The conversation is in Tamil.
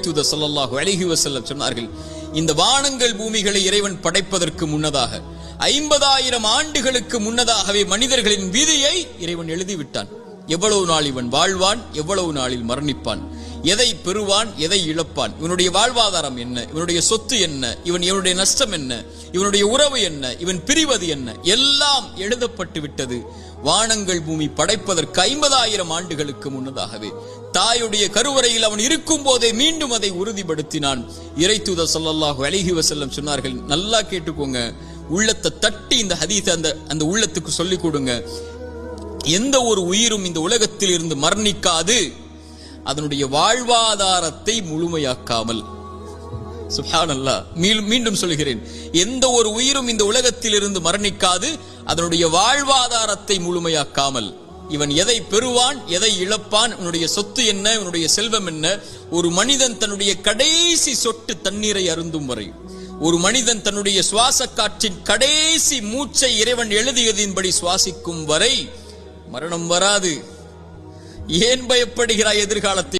தூதர் ஸல்லல்லாஹு அலைஹி வஸல்லம் சொன்னார்கள், இந்த வானங்கள் பூமிகளை இறைவன் படைப்பதற்கு முன்னதாக 50,000 ஆண்டுகளுக்கு முன்னதாகவே மனிதர்களின் விதியை இறைவன் எழுதிவிட்டான். எவ்வளவு நாள் இவன் வாழ்வான், எவ்வளவு நாளில் மரணிப்பான், எதை பெறுவான், எதை இழப்பான், இவனுடைய வாழ்வாதாரம் என்ன, இவனுடைய சொத்து என்ன, இவனுடைய நஷ்டம் என்ன, இவனுடைய உறவு என்ன, இவன் பிரிவது என்ன, எல்லாம் எழுதப்பட்டு விட்டது. வானங்கள் பூமி படைப்பதற்கு 50,000 ஆண்டுகளுக்கு முன்னதாகவே தாயுடைய கருவறையில் அவன் இருக்கும் போதே மீண்டும் அதை உறுதிப்படுத்தினான். இறை தூதர் ஸல்லல்லாஹு அலைஹி வஸல்லம் சொன்னார்கள், நல்லா கேட்டுக்கோங்க, உள்ளத்தை தட்டி இந்த ஹதீஸை அந்த உள்ளத்துக்கு சொல்லிக் கொடுங்க. எந்த ஒரு உயிரும் இந்த உலகத்தில் இருந்து மரணிக்காது அதனுடைய வாழ்வாதாரத்தை முழுமையாக்காமல். சுப்ஹானல்லாஹ், மீண்டும் சொல்கிறேன், எந்த ஒரு உயிரும் இந்த உலகத்தில் இருந்து மரணிக்காது அதனுடைய வாழ்வாதாரத்தை முழுமையாக்காமல். இவன் எதை பெறுவான், எதை இழப்பான், இவனுடைய சொத்து என்ன, இவனுடைய செல்வம் என்ன, ஒரு மனிதன் தன்னுடைய கடைசி சொட்டு தண்ணீரை அருந்தும் வரை, ஒரு மனிதன் தன்னுடைய சுவாச காற்றின் கடைசி மூச்சை இறைவன் எழுதியதின்படி சுவாசிக்கும் வரை மரணம் வராது. ஏன் பயப்படுகிறாய் எதிர்காலத்தை